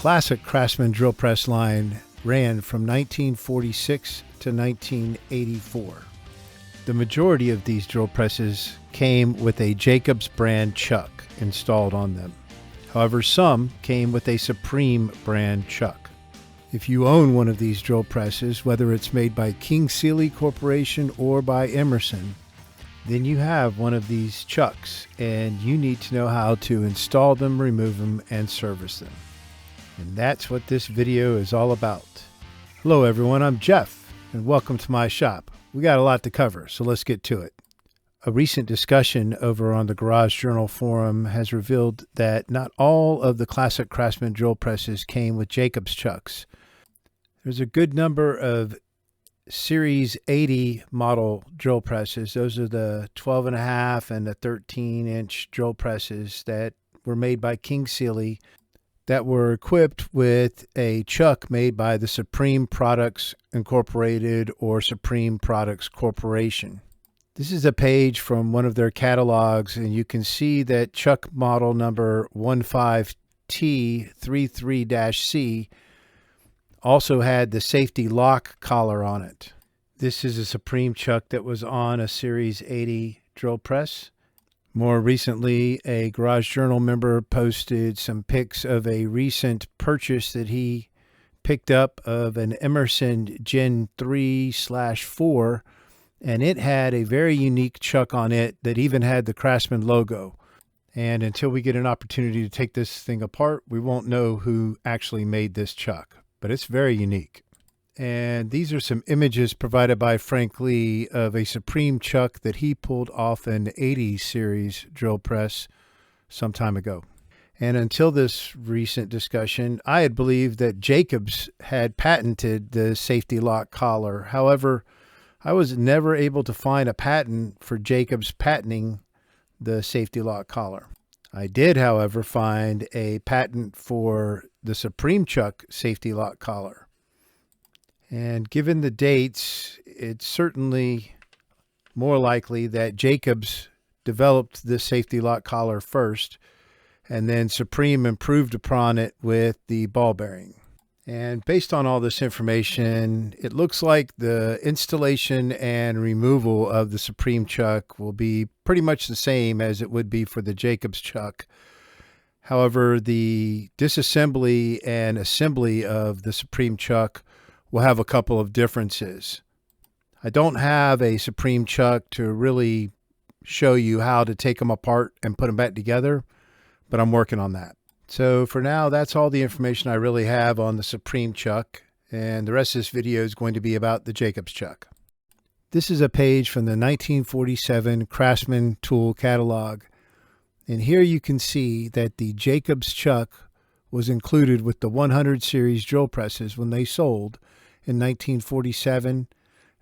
Classic Craftsman Drill Press line ran from 1946 to 1984. The majority of these drill presses came with a Jacobs brand chuck installed on them. However, some came with a Supreme brand chuck. If you own one of these drill presses, whether it's made by King Seeley Corporation or by Emerson, then you have one of these chucks and you need to know how to install them, remove them, and service them. And that's what this video is all about. Hello everyone, I'm Jeff and welcome to my shop. We got a lot to cover, so let's get to it. A recent discussion over on the Garage Journal forum has revealed that not all of the Classic Craftsman drill presses came with Jacobs chucks. There's a good number of Series 80 model drill presses. Those are the 12.5 and the 13-inch drill presses that were made by King Seeley that were equipped with a chuck made by the Supreme Products Incorporated or Supreme Products Corporation. This is a page from one of their catalogs, and you can see that chuck model number 15T33-C also had the safety lock collar on it. This is a Supreme chuck that was on a Series 80 drill press. More recently, a Garage Journal member posted some pics of a recent purchase that he picked up of an Emerson Gen 3/4, and it had a very unique chuck on it that even had the Craftsman logo. And until we get an opportunity to take this thing apart, we won't know who actually made this chuck, but it's very unique. And these are some images provided by Frank Lee of a Supreme chuck that he pulled off an 80 series drill press some time ago. And until this recent discussion, I had believed that Jacobs had patented the safety lock collar. However, I was never able to find a patent for Jacobs patenting the safety lock collar. I did, however, find a patent for the Supreme chuck safety lock collar. And given the dates, it's certainly more likely that Jacobs developed this safety lock collar first, and then Supreme improved upon it with the ball bearing. And based on all this information, it looks like the installation and removal of the Supreme chuck will be pretty much the same as it would be for the Jacobs chuck. However, the disassembly and assembly of the Supreme chuck will have a couple of differences. I don't have a Supreme chuck to really show you how to take them apart and put them back together, but I'm working on that. So for now, that's all the information I really have on the Supreme chuck, and the rest of this video is going to be about the Jacobs chuck. This is a page from the 1947 Craftsman Tool Catalog, and here you can see that the Jacobs chuck was included with the 100 series drill presses when they sold in 1947.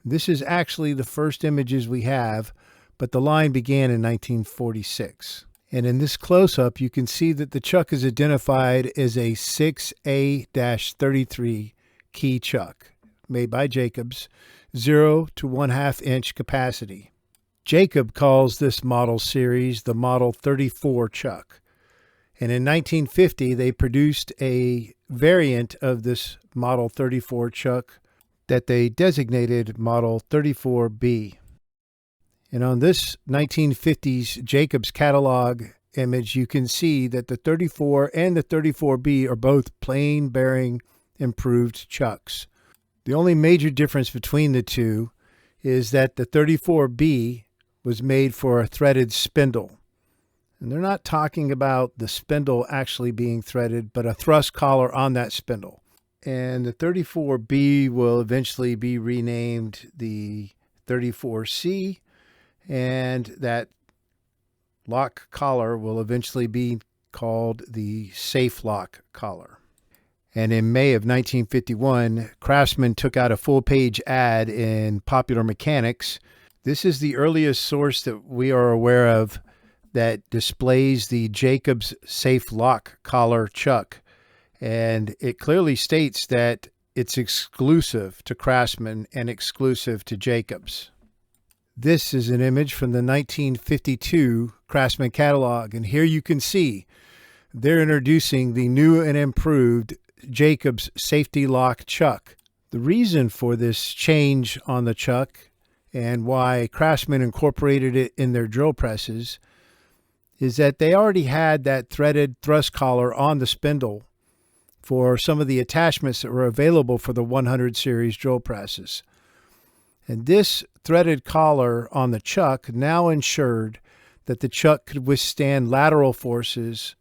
This is actually the first images we have, but the line began in 1946. And in this close-up, you can see that the chuck is identified as a 6A-33 key chuck, made by Jacobs, 0 to 1/2 inch capacity. Jacob calls this model series the Model 34 chuck. And in 1950, they produced a variant of this Model 34 chuck that they designated Model 34B. And on this 1950s Jacobs catalog image, you can see that the 34 and the 34B are both plain bearing improved chucks. The only major difference between the two is that the 34B was made for a threaded spindle. And they're not talking about the spindle actually being threaded, but a thrust collar on that spindle. And the 34B will eventually be renamed the 34C, and that lock collar will eventually be called the Safe Lock collar. And in May of 1951, Craftsman took out a full-page ad in Popular Mechanics. This is the earliest source that we are aware of that displays the Jacobs Safe Lock collar chuck. And it clearly states that it's exclusive to Craftsman and exclusive to Jacobs. This is an image from the 1952 Craftsman catalog. And here you can see they're introducing the new and improved Jacobs safety lock chuck. The reason for this change on the chuck and why Craftsman incorporated it in their drill presses is that they already had that threaded thrust collar on the spindle for some of the attachments that were available for the 100 series drill presses. And this threaded collar on the chuck now ensured that the chuck could withstand lateral forces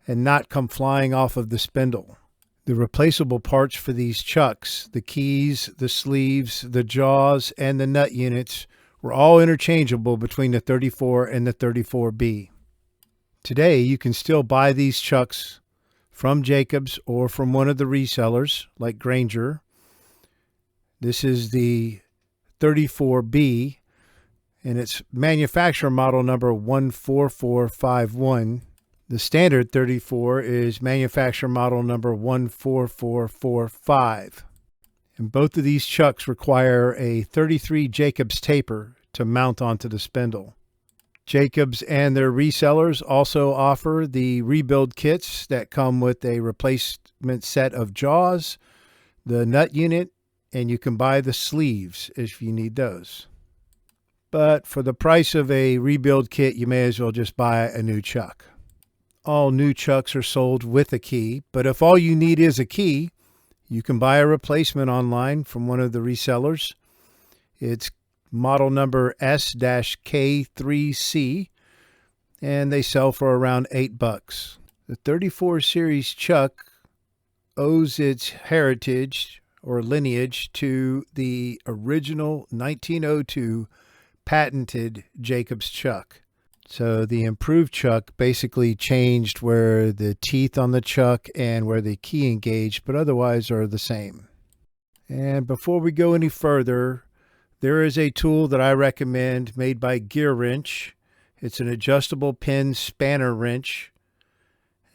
and not come flying off of the spindle. The replaceable parts for these chucks, the keys, the sleeves, the jaws, and the nut units were all interchangeable between the 34 and the 34B. Today, you can still buy these chucks from Jacobs or from one of the resellers like Granger. This is the 34B, and it's manufacturer model number 14451. The standard 34 is manufacturer model number 14445. And both of these chucks require a 33 Jacobs taper to mount onto the spindle. Jacobs and their resellers also offer the rebuild kits that come with a replacement set of jaws, the nut unit, and you can buy the sleeves if you need those. But for the price of a rebuild kit, you may as well just buy a new chuck. All new chucks are sold with a key, but if all you need is a key, you can buy a replacement online from one of the resellers. It's model number S-K3C, and they sell for around $8. The 34 series chuck owes its heritage or lineage to the original 1902 patented Jacobs chuck. So the improved chuck basically changed where the teeth on the chuck and where the key engaged, but otherwise are the same. And before we go any further, there is a tool that I recommend made by Gear Wrench. It's an adjustable pin spanner wrench,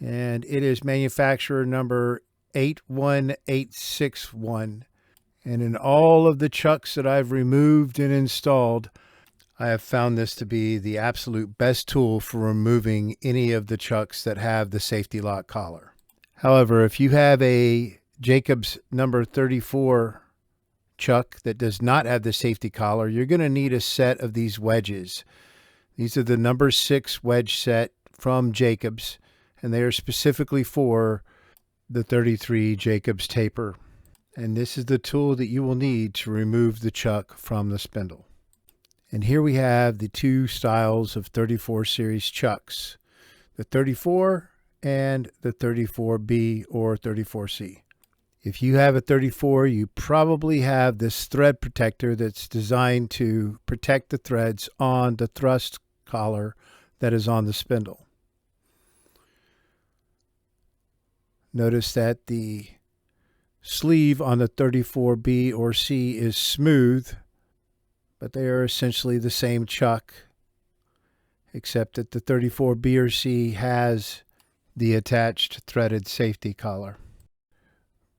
and it is manufacturer number 81861. And in all of the chucks that I've removed and installed, I have found this to be the absolute best tool for removing any of the chucks that have the safety lock collar. However, if you have a Jacobs number 34 chuck that does not have the safety collar, you're going to need a set of these wedges. These are the number 6 wedge set from Jacobs, and they are specifically for the 33 Jacobs taper. And this is the tool that you will need to remove the chuck from the spindle. And here we have the two styles of 34 series chucks, the 34 and the 34B or 34C. If you have a 34, you probably have this thread protector that's designed to protect the threads on the thrust collar that is on the spindle. Notice that the sleeve on the 34B or C is smooth, but they are essentially the same chuck, except that the 34B or C has the attached threaded safety collar.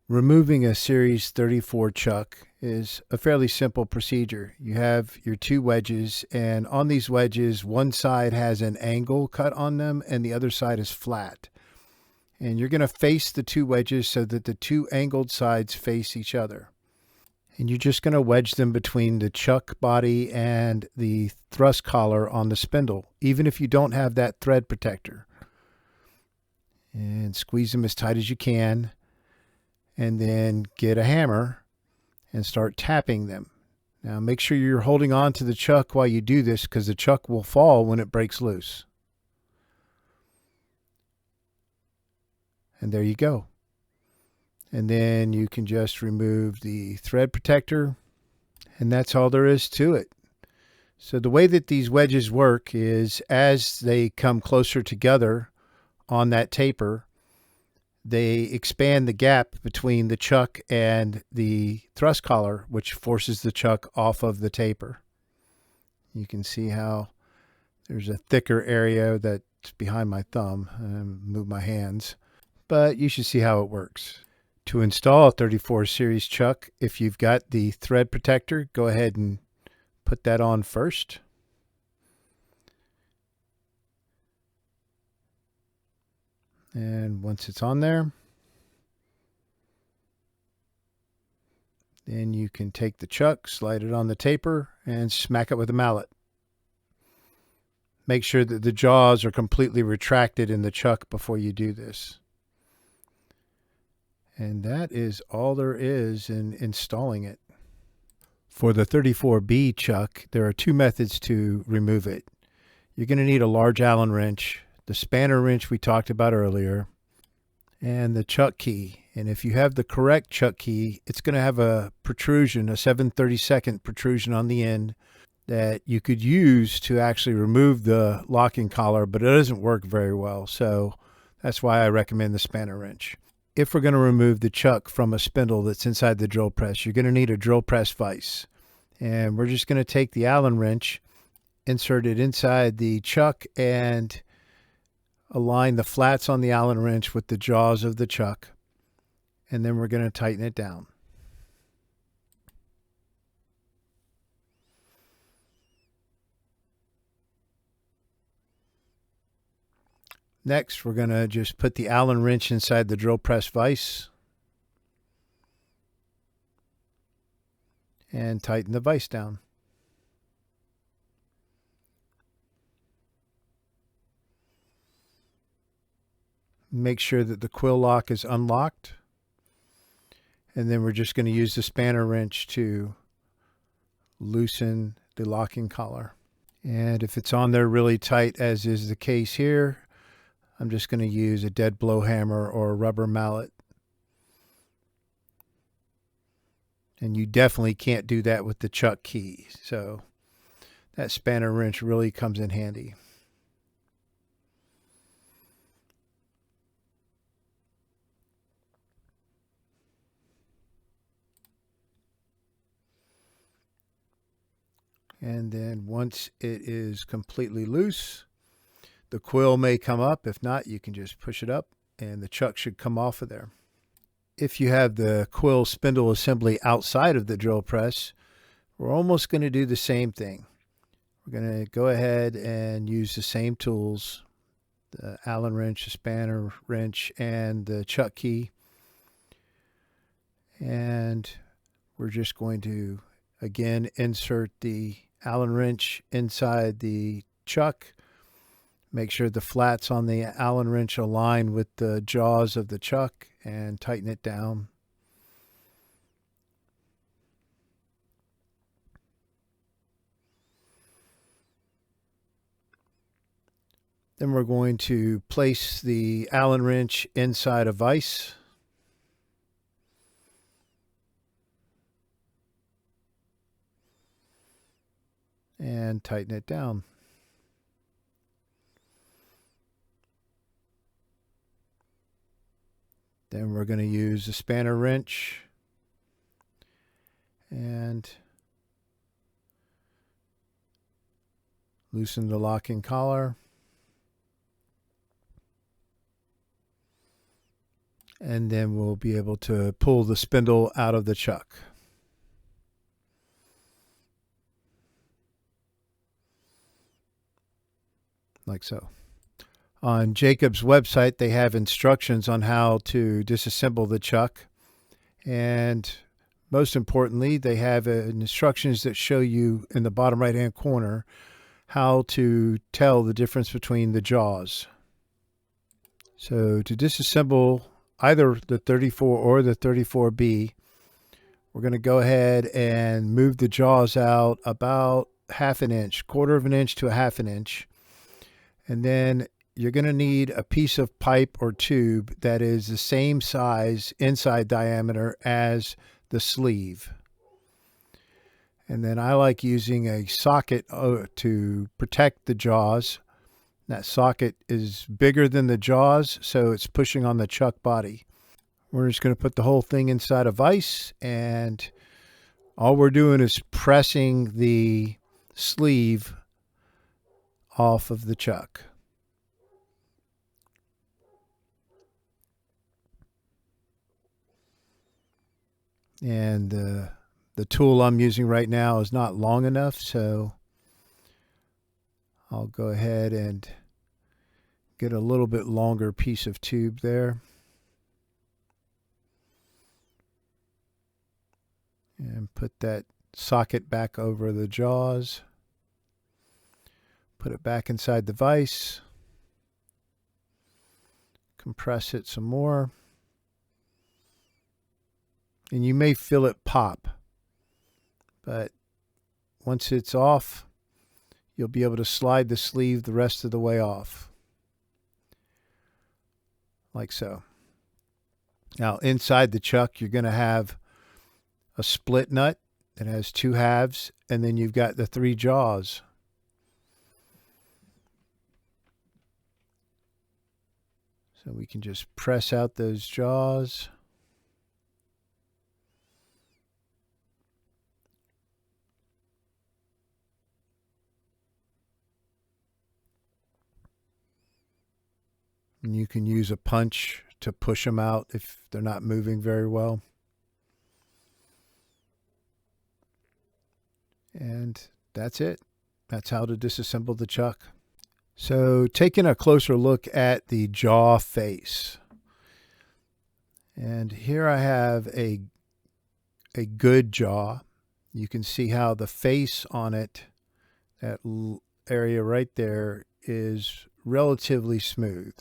Removing a Series 34 chuck is a fairly simple procedure. You have your two wedges, and on these wedges, one side has an angle cut on them and the other side is flat. And you're going to face the two wedges so that the two angled sides face each other. And you're just going to wedge them between the chuck body and the thrust collar on the spindle, even if you don't have that thread protector. And squeeze them as tight as you can. And then get a hammer and start tapping them. Now make sure you're holding on to the chuck while you do this, because the chuck will fall when it breaks loose. And there you go. And then you can just remove the thread protector, and that's all there is to it. So the way that these wedges work is as they come closer together on that taper, they expand the gap between the chuck and the thrust collar, which forces the chuck off of the taper. You can see how there's a thicker area that's behind my thumb. Move my hands, but you should see how it works. To install a 34 series chuck, if you've got the thread protector, go ahead and put that on first. And once it's on there, Then you can take the chuck, slide it on the taper, and smack it with a mallet. Make sure that the jaws are completely retracted in the chuck before you do this. And that is all there is in installing it. For the 34B chuck, there are two methods to remove it. You're going to need a large Allen wrench, the spanner wrench we talked about earlier, and the chuck key. And if you have the correct chuck key, it's going to have a protrusion, a 7/32 protrusion on the end that you could use to actually remove the locking collar, but it doesn't work very well. So that's why I recommend the spanner wrench. If we're going to remove the chuck from a spindle that's inside the drill press, you're going to need a drill press vise. And we're just going to take the Allen wrench, insert it inside the chuck, and align the flats on the Allen wrench with the jaws of the chuck. And then we're going to tighten it down. Next, we're going to just put the Allen wrench inside the drill press vise and tighten the vise down. Make sure that the quill lock is unlocked. And then we're just going to use the spanner wrench to loosen the locking collar. And if it's on there really tight, as is the case here, I'm just going to use a dead blow hammer or a rubber mallet. And you definitely can't do that with the chuck key. So that spanner wrench really comes in handy. And then once it is completely loose, the quill may come up. If not, you can just push it up and the chuck should come off of there. If you have the quill spindle assembly outside of the drill press, we're almost going to do the same thing. We're going to go ahead and use the same tools, the Allen wrench, the spanner wrench, and the chuck key. And we're just going to, again, insert the Allen wrench inside the chuck. Make sure the flats on the Allen wrench align with the jaws of the chuck and tighten it down. Then we're going to place the Allen wrench inside a vise. And tighten it down. Then we're going to use the spanner wrench and loosen the locking collar. And then we'll be able to pull the spindle out of the chuck. Like so. On Jacob's website, they have instructions on how to disassemble the chuck. And most importantly, they have instructions that show you in the bottom right-hand corner how to tell the difference between the jaws. So to disassemble either the 34 or the 34B, we're going to go ahead and move the jaws out about ½ an inch, quarter of an inch to a ½ an inch. And then you're going to need a piece of pipe or tube that is the same size inside diameter as the sleeve. And then I like using a socket to protect the jaws. That socket is bigger than the jaws, so it's pushing on the chuck body. We're just going to put the whole thing inside a vise, and all we're doing is pressing the sleeve off of the chuck. And the tool I'm using right now is not long enough, so I'll go ahead and get a little bit longer piece of tube there. And put that socket back over the jaws. Put it back inside the vise. Compress it some more. And you may feel it pop, but once it's off, you'll be able to slide the sleeve the rest of the way off, like so. Now inside the chuck, you're going to have a split nut that has 2 halves, and then you've got the 3 jaws. So we can just press out those jaws. And you can use a punch to push them out if they're not moving very well. And that's it. That's how to disassemble the chuck. So taking a closer look at the jaw face. And here I have a good jaw. You can see how the face on it, that area right there, is relatively smooth.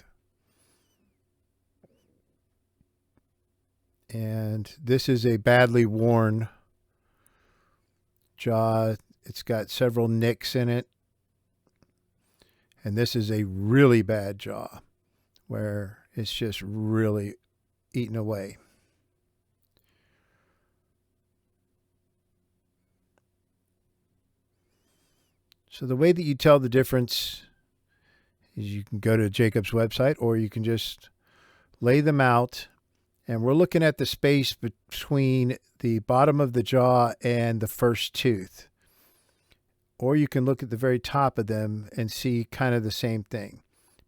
And this is a badly worn jaw. It's got several nicks in it. And this is a really bad jaw where it's just really eaten away. So the way that you tell the difference is you can go to Jacob's website, or you can just lay them out. And we're looking at the space between the bottom of the jaw and the first tooth. Or you can look at the very top of them and see kind of the same thing.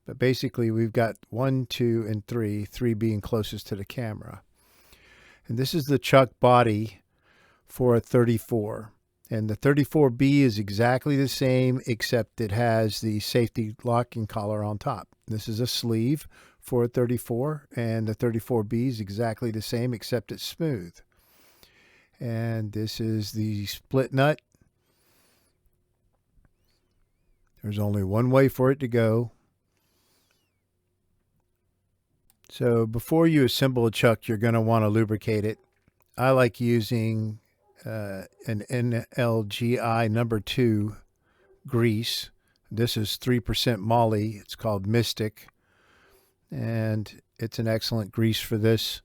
But basically we've got 1, 2, and 3, 3 being closest to the camera. And this is the chuck body for a 34. And the 34B is exactly the same, except it has the safety locking collar on top. This is a sleeve for a 34, and the 34B is exactly the same, except it's smooth. And this is the split nut. There's only one way for it to go. So before you assemble a chuck, you're going to want to lubricate it. I like using an NLGI number 2 grease. This is 3% moly. It's called Mystic. And it's an excellent grease for this.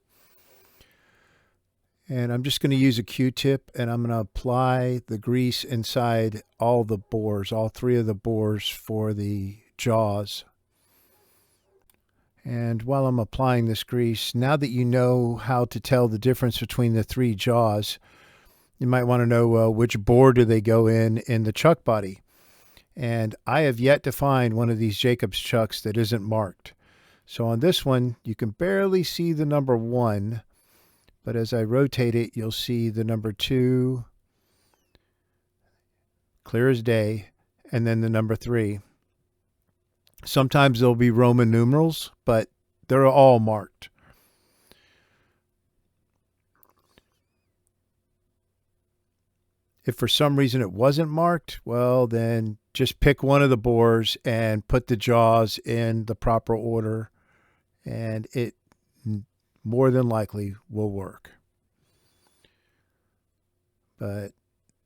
And I'm just going to use a Q-tip, and I'm going to apply the grease inside all the bores, all 3 of the bores for the jaws. And while I'm applying this grease, now that you know how to tell the difference between the 3 jaws, you might want to know which bore do they go in the chuck body. And I have yet to find one of these Jacobs chucks that isn't marked. So on this one, you can barely see the number 1, but as I rotate it, you'll see the number 2, clear as day, and then the number 3. Sometimes there'll be Roman numerals, but they're all marked. If for some reason it wasn't marked, well, then just pick one of the bores and put the jaws in the proper order, and it more than likely will work. But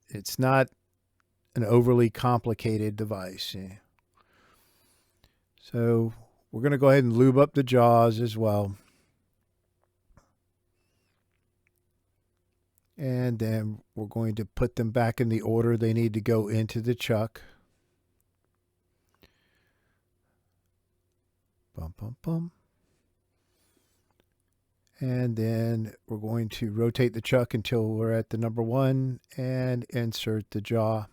it's not an overly complicated device. So we're going to go ahead and lube up the jaws as well. And then we're going to put them back in the order they need to go into the chuck. Bum, bum, bum. And then we're going to rotate the chuck until we're at the number 1 and insert the jaw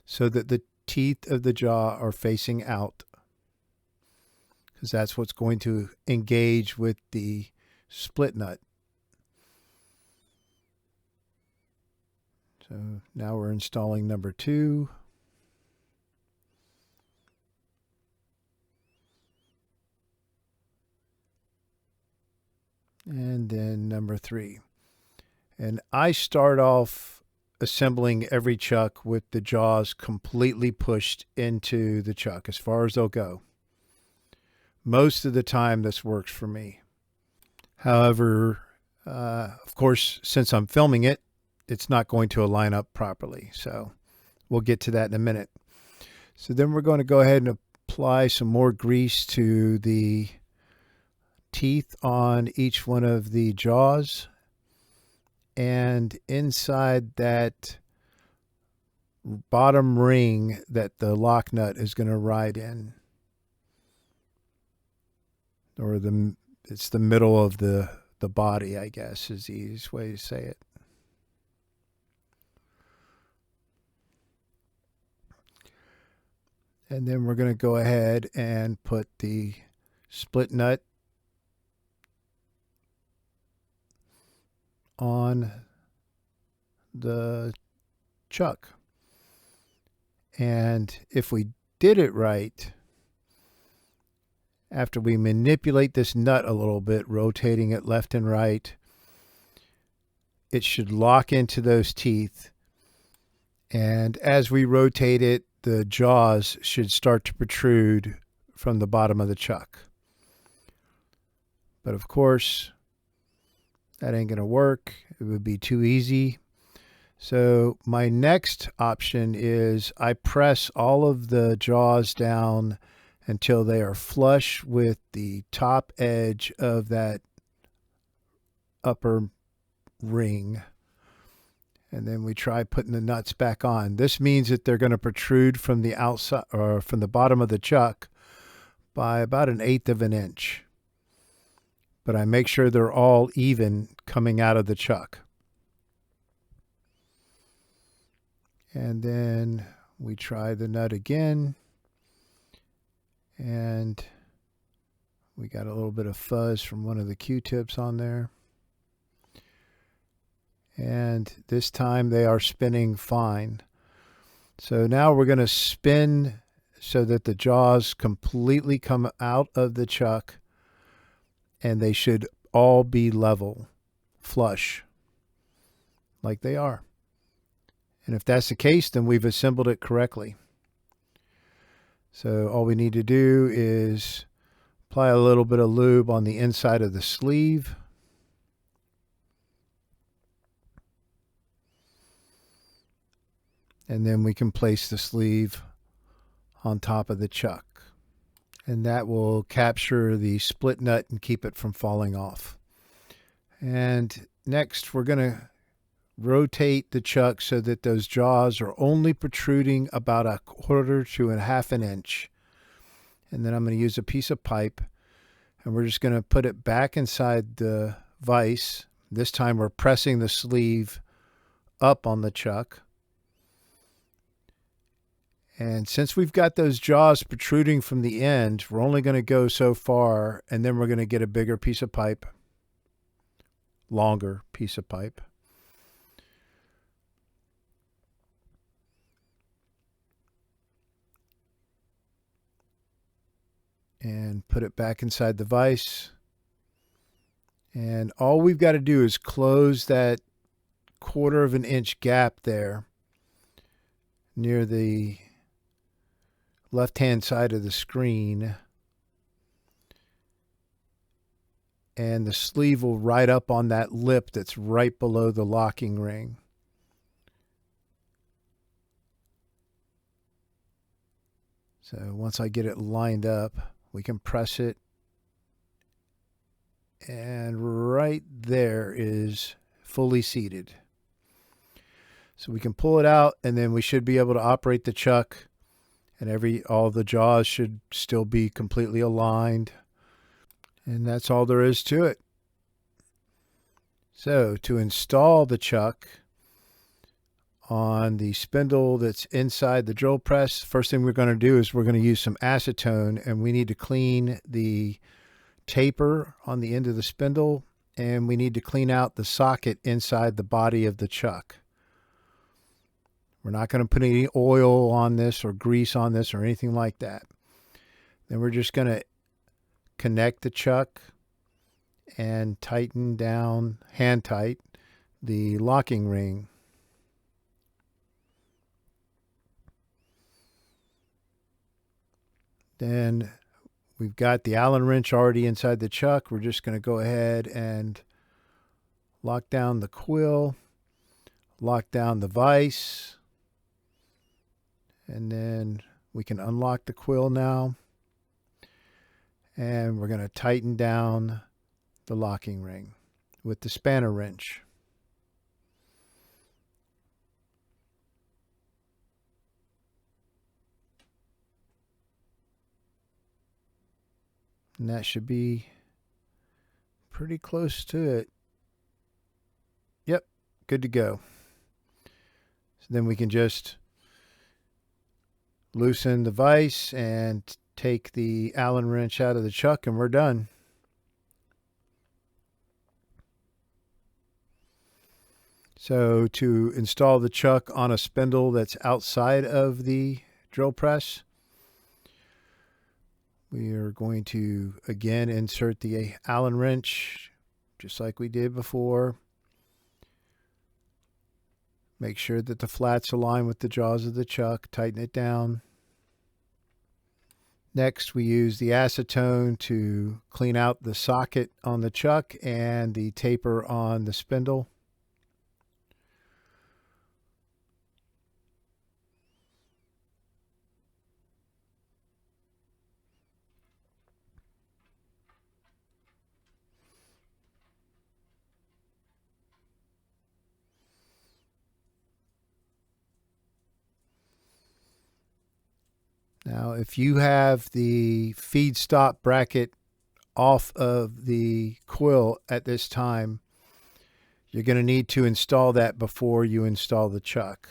so that the teeth of the jaw are facing out, because that's what's going to engage with the split nut. So now we're installing number 2. And and then number 3. And I start off assembling every chuck with the jaws completely pushed into the chuck as far as they'll go. Most of the time this works for me. However, of course, since I'm filming it, it's not going to align up properly. So we'll get to that in a minute. So then we're going to go ahead and apply some more grease to the teeth on each one of the jaws. And inside that bottom ring that the lock nut is going to ride in, or it's the middle of the body, I guess is the easiest way to say it. And then we're going to go ahead and put the split nut on the chuck. And if we did it right, after we manipulate this nut a little bit, rotating it left and right, it should lock into those teeth. And as we rotate it, the jaws should start to protrude from the bottom of the chuck. But of course, that ain't going to work. It would be too easy. So my next option is I press all of the jaws down until they are flush with the top edge of that upper ring. And then we try putting the nuts back on. This means that they're going to protrude from the outside or from the bottom of the chuck by about 1/8 of an inch. But I make sure they're all even coming out of the chuck. And then we try the nut again. And we got a little bit of fuzz from one of the Q-tips on there. And this time they are spinning fine. So now we're going to spin so that the jaws completely come out of the chuck, and they should all be level, flush, like they are. And if that's the case, then we've assembled it correctly. So all we need to do is apply a little bit of lube on the inside of the sleeve. And then we can place the sleeve on top of the chuck. And that will capture the split nut and keep it from falling off. And next we're going to rotate the chuck so that those jaws are only protruding about 1/4 to 1/2 an inch. And then I'm going to use a piece of pipe, and we're just going to put it back inside the vise. This time we're pressing the sleeve up on the chuck. And since we've got those jaws protruding from the end, we're only going to go so far, and then we're going to get a bigger piece of pipe, longer piece of pipe. And put it back inside the vise. And all we've got to do is close that 1/4 of an inch gap there near the left-hand side of the screen, and the sleeve will ride up on that lip that's right below the locking ring. So once I get it lined up, we can press it, and right there is fully seated. So we can pull it out, and then we should be able to operate the chuck, and all the jaws should still be completely aligned. And that's all there is to it. So to install the chuck on the spindle that's inside the drill press, first thing we're going to do is we're going to use some acetone, and we need to clean the taper on the end of the spindle, and we need to clean out the socket inside the body of the chuck. We're not going to put any oil on this or grease on this or anything like that. Then we're just going to connect the chuck and tighten down, hand tight, the locking ring. Then we've got the Allen wrench already inside the chuck. We're just going to go ahead and lock down the quill, lock down the vise, and then we can unlock the quill now. And we're going to tighten down the locking ring with the spanner wrench. And that should be pretty close to it. Yep, good to go. So then we can just loosen the vise and take the Allen wrench out of the chuck, and we're done. So to install the chuck on a spindle that's outside of the drill press, we are going to again insert the Allen wrench just like we did before. Make sure that the flats align with the jaws of the chuck, tighten it down. Next, we use the acetone to clean out the socket on the chuck and the taper on the spindle. Now, if you have the feed stop bracket off of the quill at this time, you're going to need to install that before you install the chuck,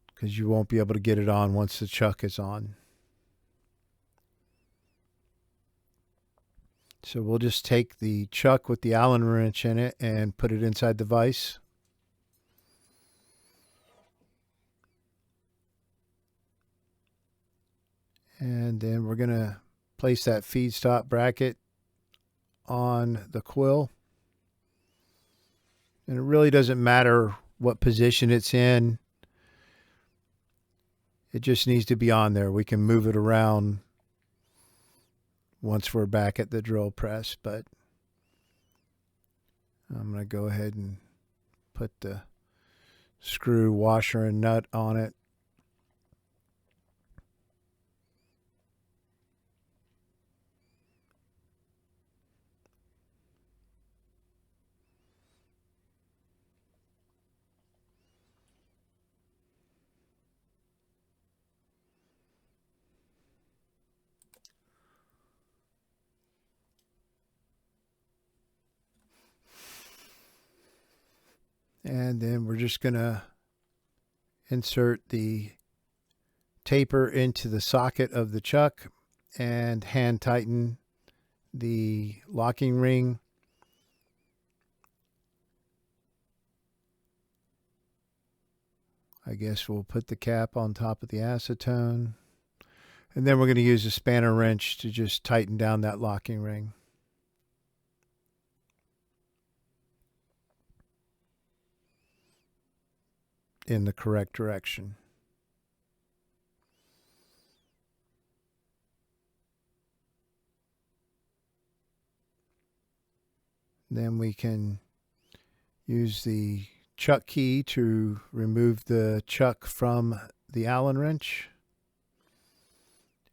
because you won't be able to get it on once the chuck is on. So we'll just take the chuck with the Allen wrench in it and put it inside the vise. And then we're going to place that feed stop bracket on the quill. And it really doesn't matter what position it's in. It just needs to be on there. We can move it around once we're back at the drill press, but I'm going to go ahead and put the screw, washer, and nut on it. And then we're just going to insert the taper into the socket of the chuck and hand tighten the locking ring. I guess we'll put the cap on top of the acetone. And then we're going to use a spanner wrench to just tighten down that locking ring. In the correct direction. Then we can use the chuck key to remove the chuck from the Allen wrench.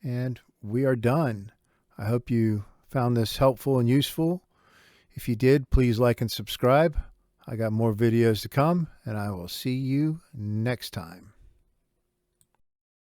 And we are done. I hope you found this helpful and useful. If you did, please like and subscribe. I got more videos to come, and I will see you next time.